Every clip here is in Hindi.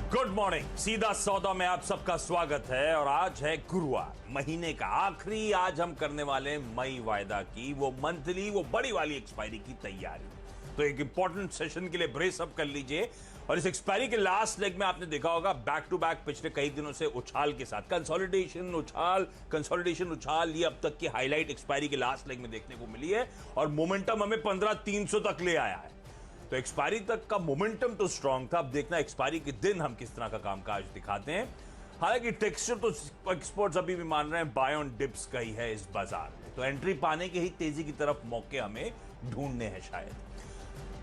गुड मॉर्निंग, सीधा सौदा में आप सबका स्वागत है। और आज है गुरुवार, महीने का आखिरी। आज हम करने वाले हैं मई वायदा की वो मंथली, वो बड़ी वाली एक्सपायरी की तैयारी। तो एक इंपॉर्टेंट सेशन के लिए ब्रेस अप कर लीजिए। और इस एक्सपायरी के लास्ट लेग में आपने देखा होगा बैक टू बैक पिछले कई दिनों से उछाल के साथ कंसोलिडेशन उछाल ये अब तक की हाईलाइट एक्सपायरी के लास्ट लेग में देखने को मिली है। और मोमेंटम हमें 15,300 तक ले आया है। तो एक्सपायरी तक का मोमेंटम तो स्ट्रांग था। अब देखना एक्सपायरी के दिन हम किस तरह का कामकाज दिखाते हैं। हालांकि टेक्सचर तो एक्सपर्ट्स अभी भी मान रहे हैं बाय ऑन डिप्स का ही है इस बाजार में। तो एंट्री पाने के ही तेजी की तरफ मौके हमें ढूंढने हैं शायद।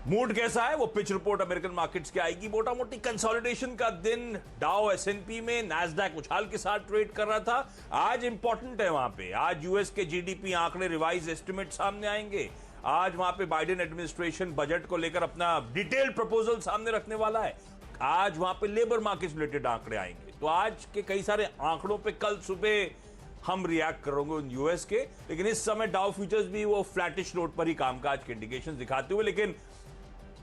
मूड कैसा है वो पिच रिपोर्ट अमेरिकन मार्केट्स की आएगी। मोटा मोटी कंसोलिडेशन का दिन। डाउ एसएनपी में, नैस्डैक उछाल के साथ ट्रेड कर रहा था। आज इंपॉर्टेंट है वहां पे, आज यूएस के जीडीपी आंकड़े रिवाइज एस्टिमेट सामने आएंगे। आज वहां पे बाइडेन एडमिनिस्ट्रेशन बजट को लेकर अपना डिटेल प्रपोजल सामने रखने वाला है। आज वहां पे लेबर मार्केट रिलेटेड आंकड़े आएंगे। तो आज के कई सारे आंकड़ों पे कल सुबह हम रिएक्ट करेंगे उन यूएस के। लेकिन इस समय डाउ फ्यूचर्स भी वो फ्लैटिश नोट पर ही कामकाज के इंडिकेशन दिखाते हुए। लेकिन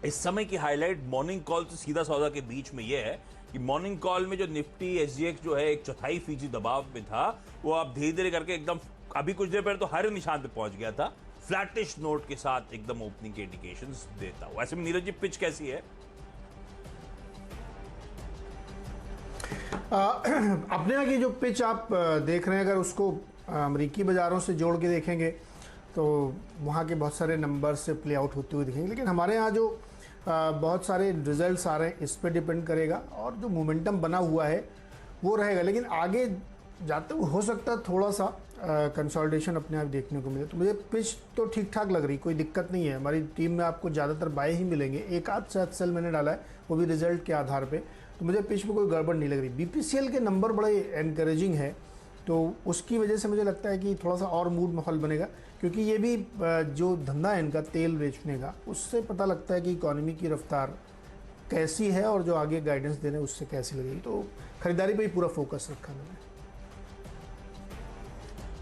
इस समय की हाईलाइट मॉर्निंग कॉल से सीधा सौदा के बीच में यह है कि मॉर्निंग कॉल में जो निफ्टी एसजीएक्स जो है 1/4% दबाव में था, वो अब धीरे धीरे करके एकदम अभी कुछ देर पहले तो हरे निशान पे पहुंच गया था। फ्लैटिश नोट के साथ एकदम ओपनिंग के इंडिकेशंस देता हुआ। ऐसे में नीरज जी पिच कैसी है? अपने यहाँ की जो पिच आप देख रहे हैं, अगर उसको अमेरिकी बाज़ारों से जोड़ के देखेंगे तो वहाँ के बहुत सारे नंबर से प्ले आउट होते हुए दिखेंगे। लेकिन हमारे यहाँ जो बहुत सारे रिजल्ट्स आ रहे हैं इस पर डिपेंड करेगा और जो मोमेंटम बना हुआ है वो रहेगा। लेकिन आगे जाते हुए हो सकता है थोड़ा सा कंसोलिडेशन अपने आप देखने को मिले। तो मुझे पिच तो ठीक ठाक लग रही, कोई दिक्कत नहीं है। हमारी टीम में आपको ज़्यादातर बाय ही मिलेंगे, एक आध शायद सेल मैंने डाला है, वो भी रिजल्ट के आधार पे। तो मुझे पिच में कोई गड़बड़ नहीं लग रही। बीपीसीएल के नंबर बड़े एनकरेजिंग है, तो उसकी वजह से मुझे लगता है कि थोड़ा सा और मूड माहौल बनेगा। क्योंकि ये भी जो धंधा है इनका तेल बेचने का, उससे पता लगता है कि इकोनॉमी की रफ्तार कैसी है और जो आगे गाइडेंस दे रहे हैं उससे कैसी लगेगी। तो खरीदारी पर ही पूरा फोकस रखा मैंने।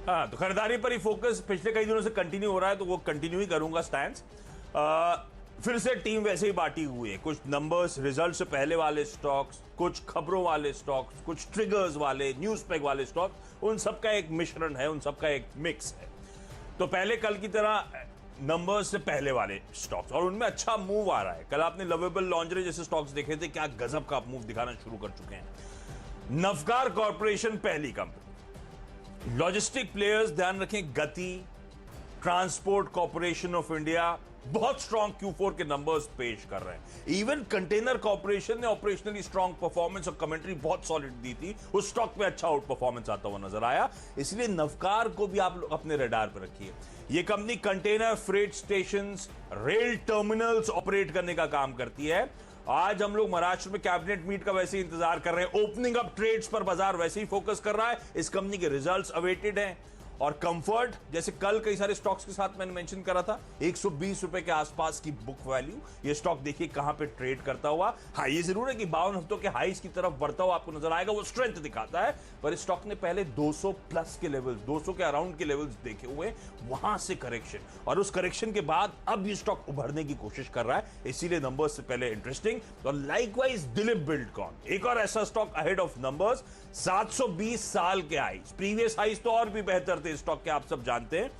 हाँ, तो खरीदारी पर ही फोकस पिछले कई दिनों से कंटिन्यू हो रहा है, तो वो कंटिन्यू ही करूंगा स्टैंड। फिर से टीम वैसे ही बांटी हुई है। कुछ नंबर्स रिजल्ट से पहले वाले स्टॉक्स, कुछ खबरों वाले स्टॉक्स, कुछ ट्रिगर्स वाले, न्यूज पैक वाले स्टॉक्स, उन सब का एक मिश्रण है, उन सब का एक मिक्स है। तो पहले कल की तरह नंबर्स से पहले वाले स्टॉक्स, और उनमें अच्छा मूव आ रहा है। कल आपने लवेबल लॉन्जरे जैसे स्टॉक्स देखे थे, क्या गजब का मूव दिखाना शुरू कर चुके हैं। नवकार कॉर्पोरेशन पहली कंपनी। लॉजिस्टिक प्लेयर्स ध्यान रखें, गति, ट्रांसपोर्ट कॉर्पोरेशन ऑफ इंडिया बहुत स्ट्रॉन्ग Q4 के नंबर्स पेश कर रहे हैं। इवन कंटेनर कॉर्पोरेशन ने ऑपरेशनली स्ट्रॉन्ग परफॉर्मेंस और कमेंट्री बहुत सॉलिड दी थी। उस स्टॉक पे अच्छा आउट परफॉर्मेंस आता हुआ नजर आया। इसलिए नवकार को भी आप लोग अपने रडार पर रखिए। यह company container freight stations, rail terminals operate करने का काम करती है। आज हम लोग महाराष्ट्र में कैबिनेट मीट का वैसे ही इंतजार कर रहे हैं। ओपनिंग अप ट्रेड्स पर बाजार वैसे ही फोकस कर रहा है। इस कंपनी के रिजल्ट्स अवेटेड हैं। और कंफर्ट जैसे कल कई सारे स्टॉक्स के साथ मैंने मेंशन करा था, 120 रुपए के आसपास की बुक वैल्यू। ये स्टॉक देखिए कहां पे ट्रेड करता हुआ। हाँ, ये जरूर है कि 52 हफ्तों के हाईज की तरफ बढ़ता हुआ आपको नजर आएगा, वो स्ट्रेंथ दिखाता है। पर इस स्टॉक ने पहले 200 प्लस के लेवल्स, 200 के अराउंड के लेवल्स देखे हुए, वहां से करेक्शन, और उस करेक्शन के बाद अब ये स्टॉक उभरने की कोशिश कर रहा है। इसीलिए नंबर्स से पहले इंटरेस्टिंग। और लाइकवाइज दिलीप बिल्डकॉन, एक और ऐसा स्टॉक अहेड ऑफ नंबर्स, 720 साल के हाईज, प्रीवियस हाईज तो और भी बेहतर थे स्टॉक के, आप सब जानते हैं।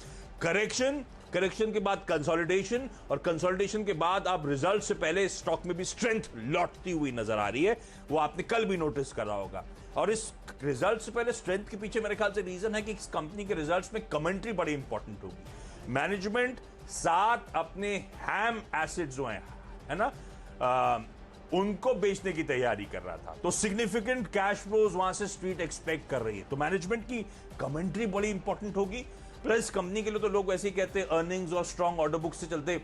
करेक्शन के बाद कंसोलिडेशन, और कंसोलिडेशन के बाद अब रिजल्ट से पहले स्टॉक में भी स्ट्रेंथ लौटती हुई नजर आ रही है। वो आपने कल भी नोटिस करा होगा। और इस रिजल्ट से पहले स्ट्रेंथ के पीछे मेरे ख्याल से रीजन है कि इस कंपनी के रिजल्ट्स में कमेंट्री बड़ी इंपॉर्टेंट होगी। मैनेजमेंट साथ अपने हैम एसेट्स जो हैं, है ना, उनको बेचने की तैयारी कर रहा था। तो सिग्निफिकेंट कैश फ्लोज वहां से स्ट्रीट एक्सपेक्ट कर रही है। तो मैनेजमेंट की कमेंट्री बड़ी इंपॉर्टेंट होगी। प्लस कंपनी के लिए तो लोग वैसे ही कहते हैं अर्निंग्स और स्ट्रॉन्ग ऑर्डर बुक से चलते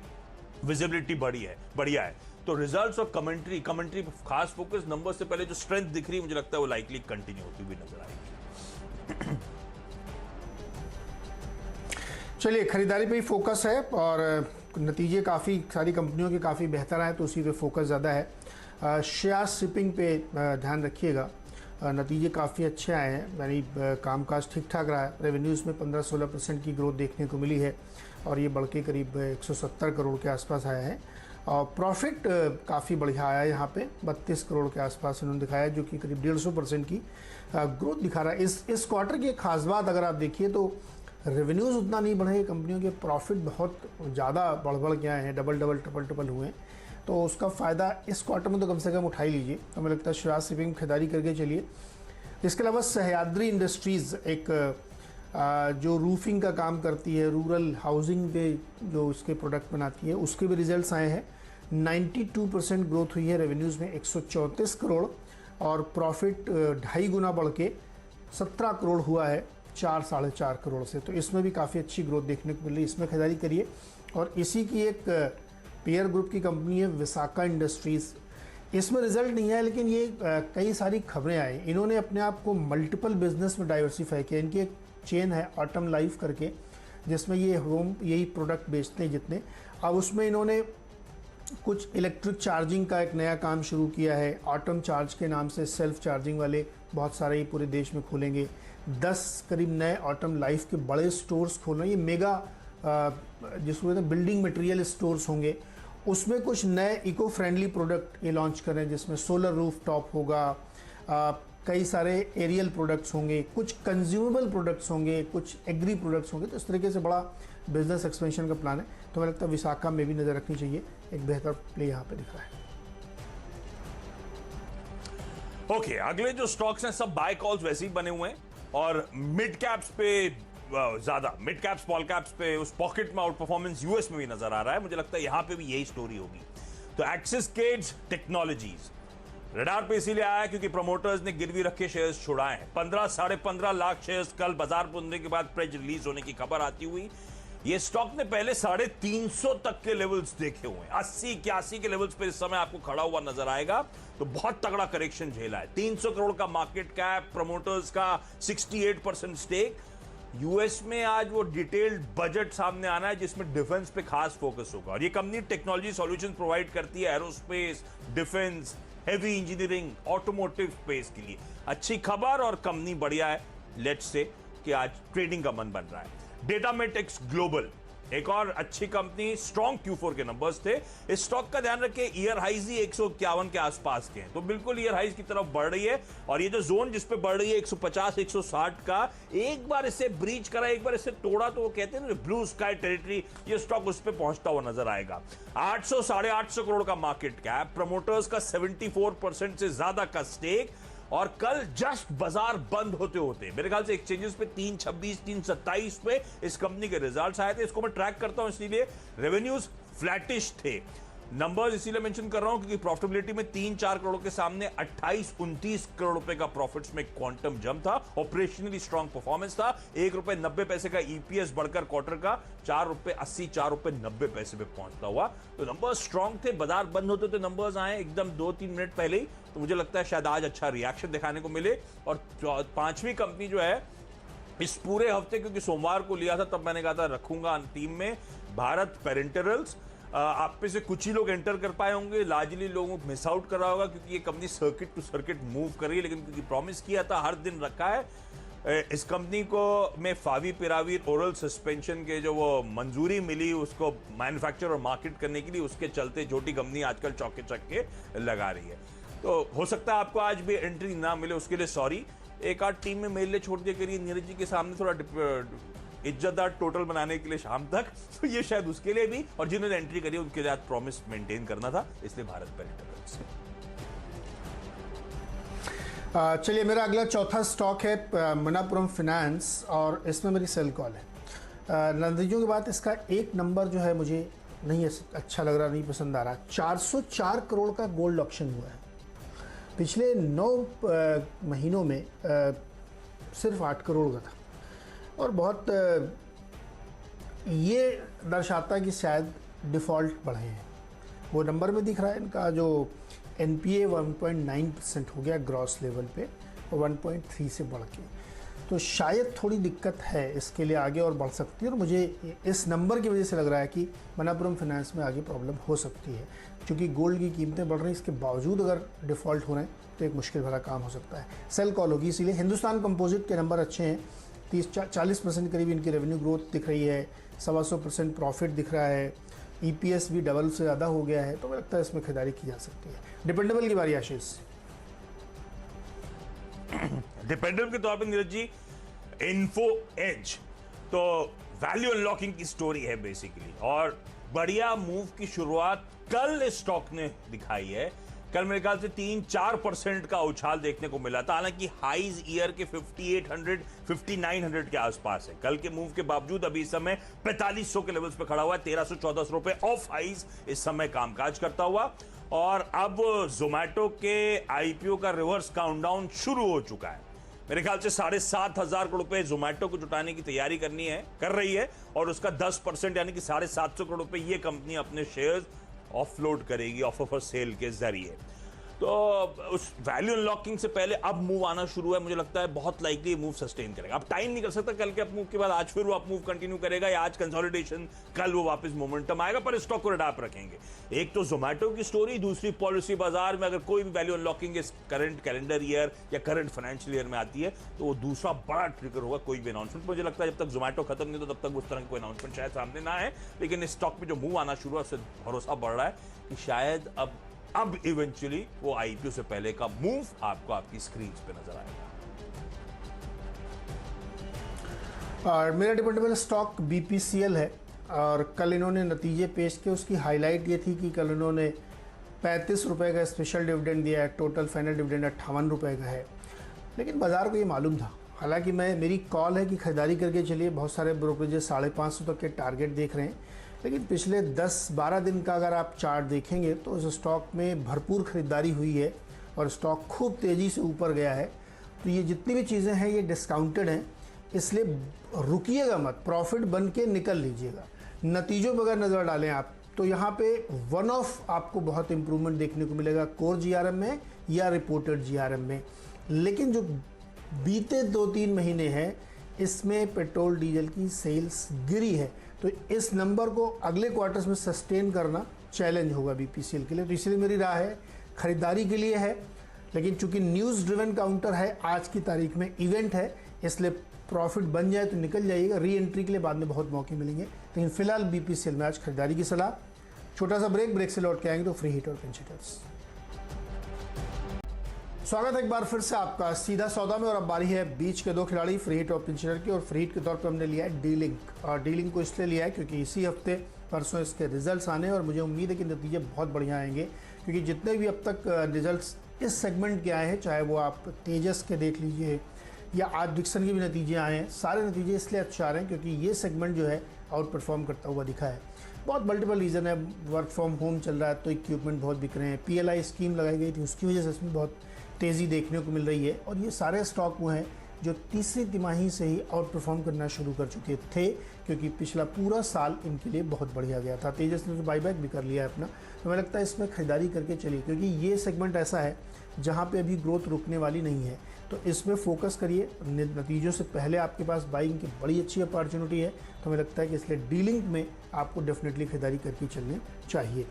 विजिबिलिटी बढ़िया है। तो रिजल्ट्स और कमेंट्री खास फोकस। नंबर से पहले जो स्ट्रेंथ दिख रही है, मुझे लगता है वो लाइकली कंटिन्यू होती हुई नजर आएगी। चलिए, खरीदारी पे ही फोकस है और नतीजे काफ़ी सारी कंपनियों के काफ़ी बेहतर आए, तो उसी पे फोकस ज़्यादा है। शेयर शिपिंग पे ध्यान रखिएगा, नतीजे काफ़ी अच्छे आए हैं। यानी कामकाज ठीक ठाक रहा है। रेवेन्यूज़ में 15-16% की ग्रोथ देखने को मिली है और ये बढ़ के करीब 170 करोड़ के आसपास आया है। और प्रॉफिट काफ़ी बढ़िया आया यहाँ पे 32 करोड़ के आसपास इन्होंने दिखाया, जो कि करीब 150% की ग्रोथ दिखा रहा है। इस क्वार्टर की एक खास बात अगर आप देखिए तो रेवेन्यूज़ उतना नहीं बढ़े कंपनियों के, प्रॉफिट बहुत ज़्यादा बढ़ के आए हैं, डबल ट्रिपल हुए हैं। तो उसका फ़ायदा इस क्वार्टर में तो कम से कम उठा ही लीजिए। हमें लगता है शिवराज शिपिंग खरीदारी करके चलिए। इसके अलावा सह्याद्री इंडस्ट्रीज़ एक जो रूफिंग का काम करती है, रूरल हाउसिंग पे जो उसके प्रोडक्ट बनाती है, उसके भी रिजल्ट्स आए हैं। 92% ग्रोथ हुई है रेवेन्यूज़ में, 134 करोड़, और प्रॉफिट 2.5 गुना बढ़ के 17 करोड़ हुआ है 4-4.5 करोड़ से। तो इसमें भी काफ़ी अच्छी ग्रोथ देखने को मिल रही है, इसमें खरीदारी करिए। और इसी की एक पेयर ग्रुप की कंपनी है विसाका इंडस्ट्रीज़। इसमें रिजल्ट नहीं आया, लेकिन ये कई सारी खबरें आई। इन्होंने अपने आप को मल्टीपल बिजनेस में डाइवर्सिफाई किया। इनकी एक चेन है ऑटम लाइफ करके, जिसमें ये होम यही प्रोडक्ट बेचते हैं जितने। अब उसमें इन्होंने कुछ इलेक्ट्रिक चार्जिंग का एक नया काम शुरू किया है, ऑटम चार्ज के नाम से। सेल्फ चार्जिंग वाले बहुत सारे ये पूरे देश में खोलेंगे। 10 करीब नए ऑटम लाइफ के बड़े स्टोर्स खोल रहे हैं। ये मेगा जिसको कहते हैं बिल्डिंग मटेरियल स्टोर्स होंगे। उसमें कुछ नए इको फ्रेंडली प्रोडक्ट ये लॉन्च कर रहे हैं, जिसमें सोलर रूफ टॉप होगा, कई सारे एरियल प्रोडक्ट्स होंगे, कुछ कंज्यूमेबल प्रोडक्ट्स होंगे, कुछ एग्री प्रोडक्ट्स होंगे। तो इस तरीके से बड़ा बिजनेस एक्सपेंशन का प्लान है। तो मुझे लगता है विशाखा में भी नज़र रखनी चाहिए, एक बेहतर प्ले यहाँ पे दिख रहा है। ओके, अगले जो स्टॉक्स हैं सब बाय कॉल्स वैसे ही बने हुए हैं, और मिड कैप्स पे ज्यादा, मिड कैप स्मॉल कैप्स पे उस पॉकेट में आउट परफॉर्मेंस यूएस में भी नजर आ रहा है। मुझे लगता है यहां पे भी यही स्टोरी होगी। तो एक्सिस केज टेक्नोलॉजीज रडार पे इसीलिए आया क्योंकि प्रमोटर्स ने गिरवी रखे शेयर्स छुड़ाए हैं। 15-15.5 लाख शेयर्स कल बाजार खुलने के बाद प्रेस रिलीज होने की खबर आती हुई। ये स्टॉक ने पहले 350 तक के लेवल्स देखे हुए हैं। 80-81 के लेवल्स पे इस समय आपको खड़ा हुआ नजर आएगा। तो बहुत तगड़ा करेक्शन झेला है। 300 करोड़ का मार्केट कैप, प्रमोटर्स का 68% स्टेक। यूएस में आज वो डिटेल्ड बजट सामने आना है जिसमें डिफेंस पे खास फोकस होगा, और ये कंपनी टेक्नोलॉजी सॉल्यूशन प्रोवाइड करती है aerospace, defence, heavy engineering, automotive space के लिए। अच्छी खबर और कंपनी बढ़िया है। लेट्स से कि आज ट्रेडिंग का मन बन रहा है। डेटामेटिक्स ग्लोबल एक और अच्छी कंपनी, स्ट्रॉन्ग Q4 के नंबर्स थे। इस स्टॉक का ध्यान रखें, ईयर हाइज ही 151 के आसपास के हैं, तो बिल्कुल ईयर हाइज की तरफ बढ़ रही है। और ये जो जोन जिस पे बढ़ रही है 150-160 का, एक बार इसे ब्रीच करा, एक बार इसे तोड़ा तो वो कहते हैं ना ब्लू स्काई टेरिटरी, ये स्टॉक उस पे पहुंचता हुआ नजर आएगा। 800-850 करोड़ का मार्केट कैप, प्रमोटर्स का 74% से ज्यादा का स्टेक। और कल जस्ट बाजार बंद होते होते मेरे ख्याल से एक्सचेंजेस पे 326, 327 पे इस कंपनी के रिजल्ट्स आए थे। इसको मैं ट्रैक करता हूं, इसीलिए रेवेन्यूज फ्लैटिश थे। नंबर्स इसीलिए मेंशन कर रहा हूं क्योंकि प्रॉफिटेबिलिटी में 3-4 करोड़ के सामने 28-29 करोड़ रुपए का प्रॉफिट्स में क्वांटम जंप था। ऑपरेशनली स्ट्रॉन्ग परफॉर्मेंस था। ₹1.90 का ईपीएस बढ़कर क्वार्टर का ₹4.80, ₹4.90 पे पहुंचता हुआ। तो नंबर्स स्ट्रॉन्ग थे। बाजार बंद होते तो नंबर्स आए एकदम 2-3 मिनट पहले ही। तो मुझे लगता है शायद आज अच्छा रिएक्शन दिखाने को मिले। और पांचवी कंपनी जो है इस पूरे हफ्ते, क्योंकि सोमवार को लिया था तब मैंने कहा था रखूंगा टीम में, भारत पेरेंटरल्स। आप में से कुछ ही लोग एंटर कर पाए होंगे, लार्जली लोगों को मिस आउट कर रहा होगा क्योंकि ये company circuit to circuit move कर रही है, लेकिन क्योंकि प्रॉमिस किया था हर दिन रखा है। इस कंपनी को में फाविपिराविर ओरल सस्पेंशन के जो वो मंजूरी मिली उसको मैन्युफैक्चर और मार्केट करने के लिए, उसके चलते छोटी कंपनी आजकल चौके चक्के लगा रही है। तो हो सकता है आपको आज भी एंट्री ना मिले, उसके लिए सॉरी। एक आध टीम में मेरे लिए छोड़ दिया करिए, नीरज जी के सामने थोड़ा इज्जतदार टोटल बनाने के लिए शाम तक, तो ये शायद उसके लिए भी, और जिन्होंने एंट्री करी उनके लिए आज प्रॉमिस मेंटेन करना था, इसलिए भारत पेरेंटरल्स। चलिए, मेरा अगला चौथा स्टॉक है मणप्पुरम फाइनेंस, और इसमें मेरी सेल कॉल है। नतीजों के बाद इसका एक नंबर जो है मुझे नहीं अच्छा लग रहा, नहीं पसंद आ रहा। 404 करोड़ का गोल्ड ऑक्शन हुआ है। पिछले 9 महीनों में सिर्फ 8 करोड़ का था, और बहुत ये दर्शाता है कि शायद डिफ़ॉल्ट बढ़े हैं। वो नंबर में दिख रहा है इनका जो NPA 1.9% हो गया ग्रॉस लेवल पे, और 1.3 से बढ़ के, तो शायद थोड़ी दिक्कत है इसके लिए आगे और बढ़ सकती है। और मुझे इस नंबर की वजह से लग रहा है कि मणप्पुरम फाइनेंस में आगे प्रॉब्लम हो सकती है, क्योंकि गोल्ड की कीमतें बढ़ रही हैं, इसके बावजूद अगर डिफ़ॉल्ट हो रहे हैं तो एक मुश्किल भरा काम हो सकता है। सेल कॉल होगी इसीलिए। हिंदुस्तान कंपोजिट के नंबर अच्छे हैं, 30-40% करीब इनकी रेवेन्यू ग्रोथ दिख रही है, 125% प्रॉफिट दिख रहा है, EPS भी डबल से ज़्यादा हो गया है, तो मुझे लगता है इसमें खरीदारी की जा सकती है। डिपेंडेबल की बारी आशीष। डिपेंडेबल के तौर पे नीरज जी इन्फो एज तो वैल्यू अनलॉकिंग की स्टोरी है बेसिकली, और बढ़िया मूव की शुरुआत कल स्टॉक ने दिखाई है। कल मेरे ख्याल से 3-4% का उछाल देखने को मिला था, हालांकि हाईज ईयर के 5800 5900 के आसपास है। कल के मूव के बावजूद अभी इस समय 4500 के लेवल्स पे खड़ा हुआ है, 1314 रुपए ऑफ हाईज इस समय कामकाज करता हुआ। और अब जोमैटो के आईपीओ का रिवर्स काउंटडाउन शुरू हो चुका है। मेरे ख्याल से 7,500 करोड़ रुपए जोमैटो को जुटाने की तैयारी कर रही है, और उसका 10% यानी कि 750 करोड़ रुपए ये कंपनी अपने शेयर्स ऑफलोड करेगी ऑफर फॉर सेल के जरिए। तो उस वैल्यू अनलॉकिंग से पहले अब मूव आना शुरू है, मुझे लगता है बहुत लाइकली मूव सस्टेन करेगा। अब टाइम नहीं कर सकता कल के अप मूव के बाद आज फिर वो अप मूव कंटिन्यू करेगा, या आज कंसोलिडेशन, कल वो वापस मोमेंटम आएगा, पर स्टॉक को अडॉप्ट रखेंगे। एक तो जोमैटो की स्टोरी, दूसरी पॉलिसी बाजार में अगर कोई भी वैल्यू अनलॉकिंग इस करंट कैलेंडर ईयर या करंट फाइनेंशियल ईयर में आती है तो वो दूसरा बड़ा ट्रिगर होगा कोई भी अनाउंसमेंट। मुझे लगता है जब तक जोमैटो खत्म नहीं तो तब तक उस तरह की कोई अनाउंसमेंट शायद सामने ना है, लेकिन इस स्टॉक में जो मूव आना शुरू है उससे भरोसा बढ़ रहा है कि शायद अब इवेंचुअली वो आईपीओ से पहले का मूव आपको आपकी स्क्रीन पे नजर आएगा। और मेरा डिपेंडेबल स्टॉक BPCL है, और कल इन्होंने नतीजे पेश किए। उसकी हाईलाइट ये थी कि कल इन्होंने 35 रुपए का स्पेशल डिविडेंड दिया है, टोटल फाइनल डिविडेंड 58 रुपए का है। लेकिन बाजार को ये मालूम था, हालांकि मेरी कॉल है कि खरीदारी करके चलिए, बहुत सारे ब्रोकरेजेस 550 तक के टारगेट देख रहे हैं, लेकिन पिछले 10-12 दिन का अगर आप चार्ट देखेंगे तो उस स्टॉक में भरपूर खरीदारी हुई है और स्टॉक खूब तेज़ी से ऊपर गया है। तो ये जितनी भी चीज़ें हैं ये डिस्काउंटेड हैं, इसलिए रुकिएगा मत, प्रॉफिट बन के निकल लीजिएगा। नतीजों पर अगर नज़र डालें आप तो यहाँ पे वन ऑफ आपको बहुत इंप्रूवमेंट देखने को मिलेगा कोर GRM में या रिपोर्टेड GRM में। लेकिन जो बीते 2-3 महीने हैं इसमें पेट्रोल डीजल की सेल्स गिरी है, तो इस नंबर को अगले क्वार्टर्स में सस्टेन करना चैलेंज होगा BPCL के लिए। तो इसलिए मेरी राय है खरीदारी के लिए है, लेकिन चूंकि न्यूज़ ड्रिवन काउंटर है, आज की तारीख में इवेंट है, इसलिए प्रॉफिट बन जाए तो निकल जाइएगा, री एंट्री के लिए बाद में बहुत मौके मिलेंगे। लेकिन फिलहाल BPCL में आज खरीदारी की सलाह। छोटा सा ब्रेक से लौट के आएंगे तो फ्री हिट और पिंच हिटर्स। स्वागत है एक बार फिर से आपका सीधा सौदा में, और अब बारी है बीच के 2 खिलाड़ी फ्री हिट और पिंच हिटर की। और फ्री हिट के तौर पर हमने लिया है D-Link, और D-Link को इसलिए लिया है क्योंकि इसी हफ्ते परसों इसके रिजल्ट्स आने, और मुझे उम्मीद है कि नतीजे बहुत बढ़िया आएंगे, क्योंकि जितने भी अब तक रिजल्ट्स इस सेगमेंट के आए हैं, चाहे वो आप तेजस के देख लीजिए या आज डिक्सन के भी नतीजे आए हैं, सारे नतीजे इसलिए अच्छे आ रहे हैं क्योंकि ये सेगमेंट जो है आउट परफॉर्म करता हुआ दिखा है। बहुत मल्टीपल रीज़न है, वर्क फ्रॉम होम चल रहा है तो इक्विपमेंट बहुत बिक रहे हैं, PLI स्कीम लगाई गई थी उसकी वजह से इसमें बहुत तेज़ी देखने को मिल रही है, और ये सारे स्टॉक वो हैं जो तीसरी तिमाही से ही आउट परफॉर्म करना शुरू कर चुके थे, क्योंकि पिछला पूरा साल इनके लिए बहुत बढ़िया गया था। तेजस ने तो बाईबैक भी कर लिया है अपना, तो मुझे लगता है इसमें खरीदारी करके चलिए, क्योंकि ये सेगमेंट ऐसा है जहाँ पे अभी ग्रोथ रुकने वाली नहीं है, तो इसमें फोकस करिए। नतीजों से पहले आपके पास बाइंग की बड़ी अच्छी अपॉर्चुनिटी है, तो मुझे लगता है कि इसलिए D-Link में आपको डेफिनेटली खरीदारी करके चलनी चाहिए।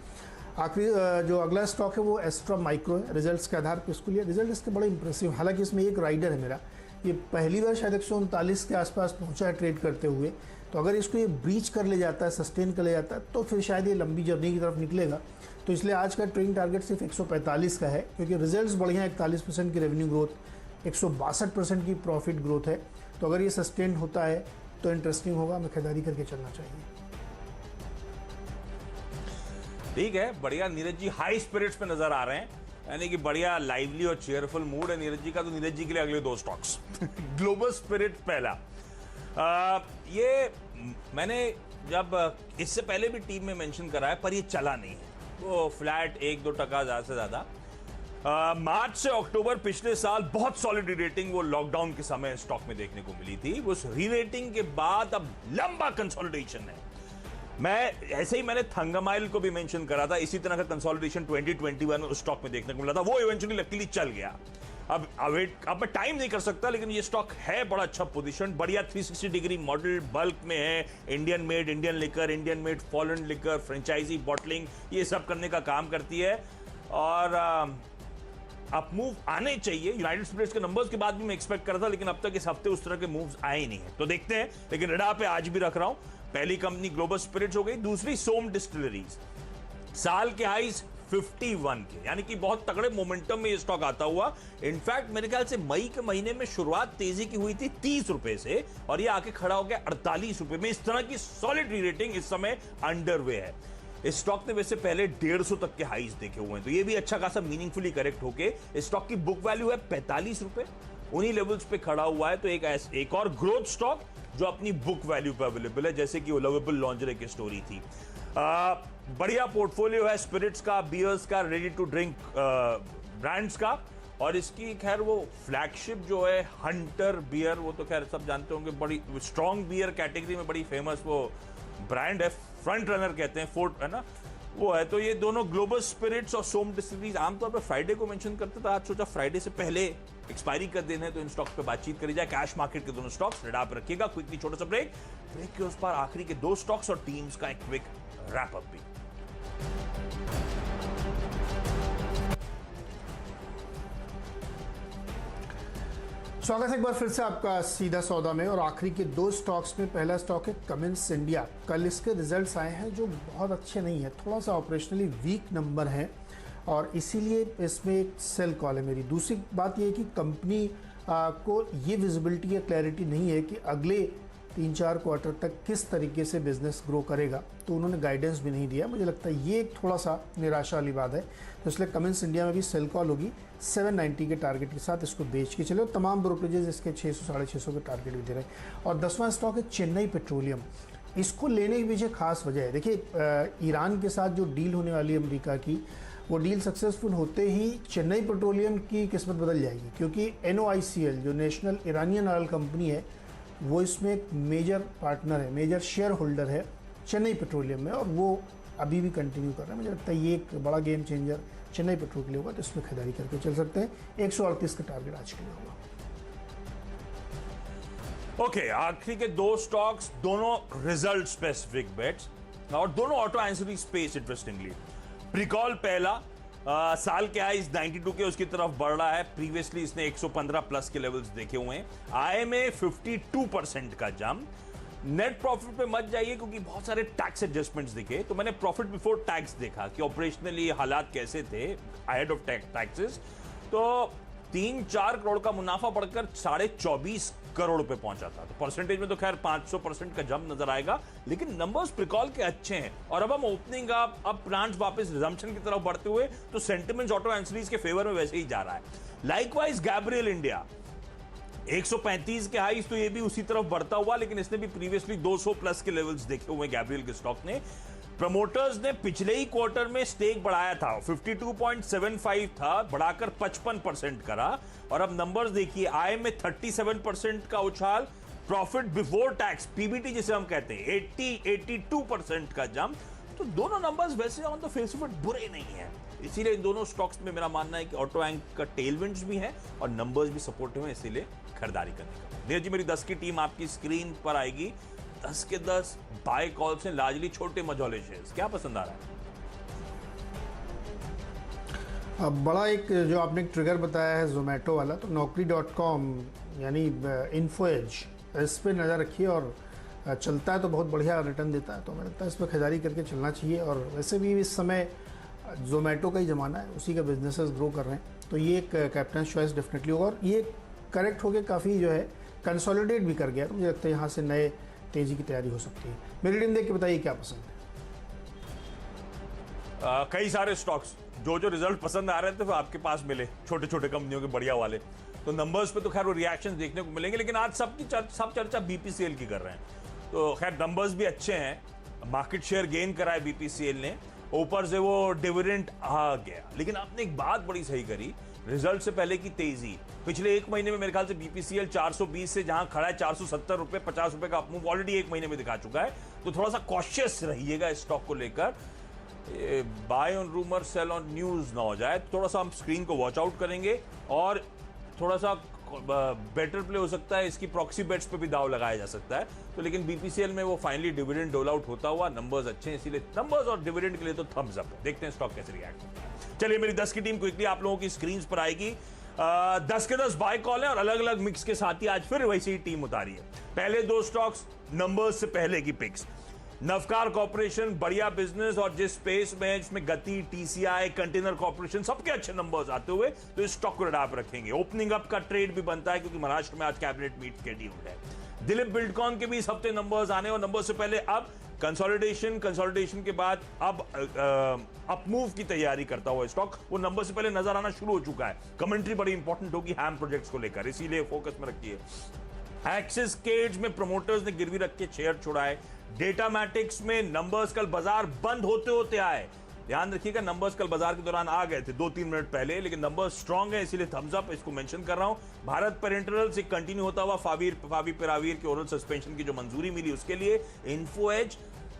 आखिरी जो अगला स्टॉक है वो एस्ट्रा माइक्रो है, रिजल्ट्स के आधार पर इसको लिया। रिजल्ट इसके बड़े इंप्रेसिव, हालांकि इसमें एक राइडर है मेरा, ये पहली बार शायद 139 के आसपास पहुंचा है ट्रेड करते हुए, तो अगर इसको ये ब्रीच कर ले जाता है, सस्टेन कर ले जाता है, तो फिर शायद ये लंबी जर्नी की तरफ निकलेगा। तो इसलिए आज का ट्रेडिंग टारगेट सिर्फ 145 का है, क्योंकि रिजल्ट्स बढ़िया, 41% की रेवेन्यू ग्रोथ, 162% की प्रॉफिट ग्रोथ है, तो अगर ये सस्टेन होता है तो इंटरेस्टिंग होगा, हमें खरीदारी करके चलना चाहिए। ठीक है, बढ़िया नीरज जी हाई स्पिरिट्स पे नजर आ रहे हैं, यानी कि बढ़िया लाइवली और चेयरफुल मूड है नीरज जी का। तो नीरज जी के लिए अगले 2 स्टॉक्स ग्लोबल स्पिरिट पहला, ये मैंने जब इससे पहले भी टीम में मेंशन करा है, पर ये चला नहीं है, वो फ्लैट 1-2 टका ज़्यादा से ज़्यादा। मार्च से अक्टूबर पिछले साल बहुत सॉलिड रेटिंग वो लॉकडाउन के समय स्टॉक में देखने को मिली थी, उस री रेटिंग के बाद अब लंबा कंसोलिडेशन है। मैं ऐसे ही मैंने थंगामाइल को भी मेंशन करा था, इसी तरह का कंसोलिडेशन 2021 में उस स्टॉक में देखने को मिला था, वो इवेंचुअली लकीली चल गया। अब मैं टाइम नहीं कर सकता, लेकिन ये स्टॉक है बड़ा अच्छा पोजीशन, बढ़िया 360 डिग्री मॉडल, बल्क में है, Indian made Indian liquor, Indian made foreign liquor, franchisee bottling, ये सब करने का काम करती है, और अप मूव आने चाहिए। यूनाइटेड स्पिरिट्स के नंबर्स के बाद भी मैं एक्सपेक्ट कर रहा था, लेकिन अब तक इस हफ्ते उस तरह के मूव्स आए ही नहीं है, तो देखते हैं। लेकिन रडा पे आज भी रख रहा हूं, पहली कंपनी ग्लोबल स्पिरिट्स हो गई, दूसरी सोम डिस्टिलरीज, साल के हाइज 51 के, यानी कि बहुत तगड़े मोमेंटम में ये स्टॉक आता हुआ। इनफैक्ट मेरे ख्याल से मई के महीने में शुरुआत तेजी की हुई थी 30 रुपए से और ये आके खड़ा हो गया 48 रुपए में। इस तरह की सॉलिड री-रेटिंग इस समय अंडरवे है। इस स्टॉक ने वैसे पहले 150 तक के हाइज देखे हुए हैं, तो ये भी अच्छा खासा मीनिंगफुली करेक्ट होके इस स्टॉक की बुक वैल्यू है 45 रुपए, उन्हीं लेवल्स पे खड़ा हुआ है। तो एक और ग्रोथ स्टॉक जो अपनी बुक वैल्यू पे अवेलेबल है, जैसे कि वो लवेबल लॉन्जरे की स्टोरी थी। बढ़िया पोर्टफोलियो है स्पिरिट्स का, बियर्स का, रेडी टू ड्रिंक ब्रांड्स का, और इसकी खैर वो फ्लैगशिप जो है हंटर बियर, वो तो खैर सब जानते होंगे, बड़ी स्ट्रॉन्ग बियर कैटेगरी में बड़ी फेमस वो ब्रांड है, फ्रंट रनर कहते हैं, फोर्ट है ना, वो है। तो ये दोनों ग्लोबल स्पिरिट्स और सोम डिस्टिलरीज आमतौर पर फ्राइडे को मेंशन करते थे, आज सोचा फ्राइडे से पहले एक्सपायरी कर देने, तो इन स्टॉक्स पे बातचीत करी जाए। कैश मार्केट के दोनों स्टॉक्स रेडा पे रखिएगा। क्विकली छोटा सा ब्रेक के उस पर आखिरी के 2 स्टॉक्स और टीम्स का एक क्विक रैप अप भी। स्वागत है एक बार फिर से आपका सीधा सौदा में, और आखिरी के 2 स्टॉक्स में पहला स्टॉक है कमिंस इंडिया। कल इसके रिजल्ट्स आए हैं जो बहुत अच्छे नहीं है, थोड़ा सा ऑपरेशनली वीक नंबर है और इसीलिए इसमें एक सेल कॉल है मेरी। दूसरी बात ये है कि कंपनी को ये विजिबिलिटी या क्लैरिटी नहीं है कि अगले 3-4 क्वार्टर तक किस तरीके से बिजनेस ग्रो करेगा, तो उन्होंने गाइडेंस भी नहीं दिया। मुझे लगता है ये एक थोड़ा सा निराशा वाली बात है, तो इसलिए कमिंस इंडिया में भी सेल कॉल होगी 790 के टारगेट के साथ इसको बेच के चले, और तमाम ब्रोकरेजेस इसके 600-650 के टारगेट भी दे रहे हैं। और 10वां स्टॉक है चेन्नई पेट्रोलियम। इसको लेने के पीछे खास वजह है, देखिए ईरान के साथ जो डील होने वाली है अमेरिका की, वो डील सक्सेसफुल होते ही चेन्नई पेट्रोलियम की किस्मत बदल जाएगी, क्योंकि NOICL जो नेशनल ईरानियन ऑयल कंपनी है, वो इसमें एक मेजर पार्टनर है, मेजर शेयर होल्डर है चेन्नई पेट्रोलियम में, और वो अभी भी कंटिन्यू कर रहे हैं। मुझे लगता है ये एक बड़ा गेम चेंजर चेन्नई पेट्रोल के लिए होगा, तो इसमें खरीदारी करके चल सकते हैं। 138 का टारगेट आज के लिए होगा। ओके, आखिरी के 2 स्टॉक्स, दोनों रिजल्ट स्पेसिफिक बेट्स और दोनों auto ancillary space. Interestingly Pricol पहला साल के हाइज 92 के उसकी तरफ बढ़ रहा है। प्रीवियसली इसने 115 प्लस के लेवल्स देखे हुए हैं। आय में 52% का जंप। नेट प्रॉफिट पे मत जाइए क्योंकि बहुत सारे टैक्स एडजस्टमेंट्स दिखे, तो मैंने प्रॉफिट बिफोर टैक्स देखा कि ऑपरेशनली हालात कैसे थे अहेड ऑफ टैक्सेस। तो 3-4 करोड़ का मुनाफा बढ़कर 24.5 करोड़ पे पहुंचा था। तो परसेंटेज में तो खैर 500% का जंप नजर आएगा, लेकिन नंबर्स प्रिकॉल के अच्छे हैं। और अब हम ओपनिंग अब प्लांट्स वापस रिजम्पशन की तरफ बढ़ते हुए, तो सेंटिमेंट्स ऑटो एंसिलरीज के फेवर में वैसे ही जा रहा है। लाइकवाइज गैब्रियल इंडिया 135 के हाइस, तो ये भी उसी तरफ बढ़ता हुआ, लेकिन इसने भी प्रीवियसली 200 प्लस के लेवल्स देखे हुए गैब्रियल के स्टॉक ने। प्रमोटर्स ने पिछले ही क्वार्टर में स्टेक बढ़ाया था, 52.75 था, बढ़ाकर 55% करा। और अब नंबर्स देखिए, आय में 37% का उछाल, प्रॉफिट बिफोर टैक्स PBT जिसे हम कहते हैं 82% का जंप। तो दोनों नंबर्स वैसे on the face of it बुरे नहीं है, इसीलिए इन दोनों स्टॉक्स में मेरा मानना है कि ऑटो एंक का टेलविंड्स भी है और नंबर्स भी सपोर्टिव हैं, इसीलिए खरीदारी करने का। नीरज जी, मेरी 10 की टीम आपकी स्क्रीन पर आएगी। 10 के 10 बाय कॉल से लार्जली छोटे मझोले शेयर्स, क्या पसंद आ रहा है? अब बड़ा एक जो आपने एक ट्रिगर बताया है जोमेटो वाला, तो naukri.com यानी इन्फोएज, इस पर नज़र रखिए, और चलता है तो बहुत बढ़िया रिटर्न देता है, तो मुझे लगता है इस पर खरीदारी करके चलना चाहिए। और वैसे भी इस समय जोमेटो का ही ज़माना है, उसी का बिजनेसेस ग्रो कर रहे हैं, तो ये एक कैप्टन चॉइस डेफिनेटली होगा। और ये करेक्ट होकर काफ़ी जो है कंसोलिडेट भी कर गया, तो मुझे लगता है यहाँ से नए तेज़ी की तैयारी हो सकती है। मेरी टीम देख के बताइए क्या पसंद है। कई सारे स्टॉक्स जो रिजल्ट पसंद आ रहे थे वो आपके पास मिले, छोटे छोटे कंपनियों के बढ़िया वाले। तो नंबर्स पे तो खैर वो रिएक्शन देखने को मिलेंगे, लेकिन आज सब चर्चा BPCL की कर रहे हैं। तो खैर नंबर्स भी अच्छे हैं, मार्केट शेयर गेन करा है BPCL ने, ऊपर से वो डिविडेंड आ गया। लेकिन आपने एक बात बड़ी सही करी, रिजल्ट से पहले की तेजी। पिछले 1 महीने में मेरे ख्याल से BPCL 420 से जहां खड़ा है 470 रुपए, 50 रुपए का अपमूव ऑलरेडी 1 महीने में दिखा चुका है। तो थोड़ा सा कॉशियस रहिएगा इस स्टॉक को लेकर, buy on rumour sell on news ना हो जाए। थोड़ा सा हम स्क्रीन को वॉच आउट करेंगे, और थोड़ा सा बेटर प्ले हो सकता है, इसकी प्रॉक्सी बेट्स पे भी दाव लगाया जा सकता है। तो लेकिन BPCL में वो फाइनली डिविडेंड डोल आउट होता हुआ, नंबर्स अच्छे हैं, इसीलिए नंबर्स और डिविडेंड के लिए तो थम्स अप है। देखते हैं स्टॉक कैसे रिएक्ट करता है। चलिए, मेरी 10 की टीम क्विकली आप लोगों की स्क्रीन पर आएगी। 10 के 10 बाय कॉल है और अलग अलग मिक्स के साथ ही आज फिर वैसी ही टीम उतारी है। पहले 2 स्टॉक्स नंबर्स से पहले की पिक्स। नवकार कॉर्पोरेशन बढ़िया बिजनेस और जिस स्पेस में जिसमें गति, टीसीआई, कंटेनर कॉर्पोरेशन सबके अच्छे नंबर्स आते हुए तो इस स्टॉक को रडार रखेंगे। ओपनिंग अप का ट्रेड भी बनता है क्योंकि महाराष्ट्र में आज कैबिनेट मीट शेड्यूल्ड है। दिलीप बिल्डकॉन के भी इस हफ्ते नंबर्स आने और नंबर से पहले अब कंसोलिडेशन के बाद अब अपमूव की तैयारी करता हुआ स्टॉक वो नंबर से पहले नजर आना शुरू हो चुका है। कमेंट्री बड़ी इंपॉर्टेंट होगी हैम प्रोजेक्ट्स को लेकर, इसीलिए फोकस में रखिए। एक्सिस केज में प्रमोटर्स ने गिरवी रख के शेयर छुड़ाए। डेटामैटिक्स में नंबर्स कल बाजार बंद होते होते आए। ध्यान रखिएगा, नंबर्स कल बाजार के दौरान आ गए थे 2-3 मिनट पहले, लेकिन नंबर्स स्ट्रांग है इसीलिए थम्स अप इसको मेंशन कर रहा हूं। भारत पेरेंटल से कंटिन्यू होता हुआ फाविपिरावीर के ओरल सस्पेंशन की जो मंजूरी मिली उसके लिए इन्फो एज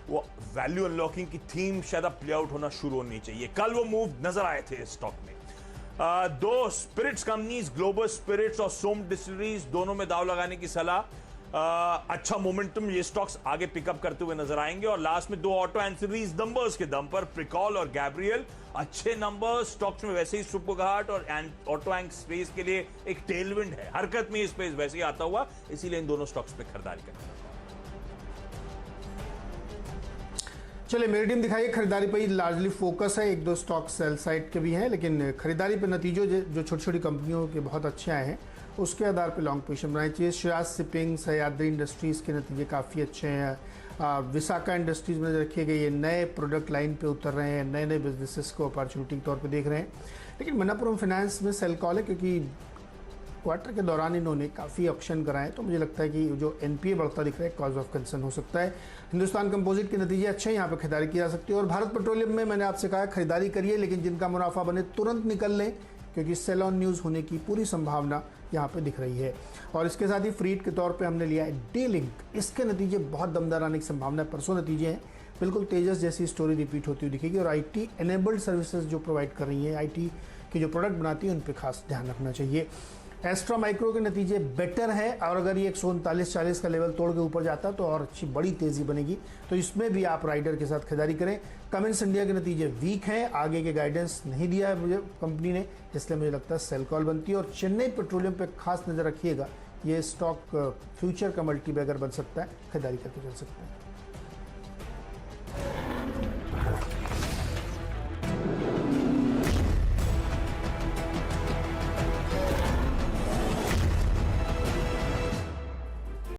वो वैल्यू अनलॉकिंग की थीम शायद प्ले आउट होना शुरू होनी चाहिए। कल वो मूव नजर आए थे स्टॉक में। दो स्पिरिट्स कंपनीज ग्लोबल स्पिरिट्स और सोम डिस्टिलरीज दोनों में दाव लगाने की सलाह। अच्छा मोमेंटम ये स्टॉक्स आगे पिकअप करते हुए नजर आएंगे। और लास्ट में दो ऑटो एंसिलरीज नंबर्स के दम पर प्रिकॉल और गैब्रियल अच्छे नंबर्स। स्टॉक्स में वैसे ही सुपरघाट और ऑटो एंक स्पेस के लिए एक टेलविंड है, हरकत में ये स्पेस वैसे ही आता हुआ, इसीलिए इन दोनों स्टॉक्स पे खरीदारी करना। चलिए मेरी टीम दिखाइए खरीदारी पर लार्जली फोकस है। एक दो स्टॉक सेल साइड के भी हैं, लेकिन खरीदारी पर नतीजों जो छोटी छोटी कंपनियों के बहुत अच्छे आए हैं उसके आधार पर लॉन्ग पोजीशन बनानी चाहिए। श्रेयास शिपिंग, सह्याद्री इंडस्ट्रीज़ के नतीजे काफ़ी अच्छे हैं। विशाखा इंडस्ट्रीज़ में रखे गए ये नए प्रोडक्ट लाइन पे उतर रहे हैं, नए नए बिजनेसेस को अपॉर्चुनिटी के तौर पे देख रहे हैं। लेकिन मनप्पुरम फाइनेंस में सेल कॉल है क्योंकि क्वार्टर के दौरान इन्होंने काफ़ी ऑप्शन कराए, तो मुझे लगता है कि जो एनपीए बढ़ता दिख रहा है कॉज ऑफ कंसर्न हो सकता है। हिंदुस्तान कंपोजिट के नतीजे अच्छे हैं, यहाँ पे खरीदारी की जा सकती है। और भारत पेट्रोलियम में मैंने आपसे कहा खरीदारी करिए, लेकिन जिनका मुनाफा बने तुरंत निकल लें क्योंकि सेल ऑन न्यूज़ होने की पूरी संभावना यहाँ पे दिख रही है। और इसके साथ ही फ्रीट के तौर पे हमने लिया है डी लिंक, इसके नतीजे बहुत दमदार आने की संभावना है। परसों नतीजे हैं, बिल्कुल तेजस जैसी स्टोरी रिपीट होती हुई दिखेगी। और आईटी एनेबल्ड सर्विसेज जो प्रोवाइड कर रही हैं, आईटी की जो प्रोडक्ट बनाती है उन पर खास ध्यान रखना चाहिए। एस्ट्रा माइक्रो के नतीजे बेटर है और अगर ये 139-40 का लेवल तोड़ के ऊपर जाता तो और अच्छी बड़ी तेजी बनेगी, तो इसमें भी आप राइडर के साथ खरीदारी करें। कमिंस इंडिया के नतीजे वीक हैं, आगे के गाइडेंस नहीं दिया है मुझे कंपनी ने, इसलिए मुझे लगता है सेल कॉल बनती है। और चेन्नई पेट्रोलियम पे खास नज़र रखिएगा, ये स्टॉक फ्यूचर का मल्टीबैगर बन सकता है, खरीदारी करके चल सकते हैं।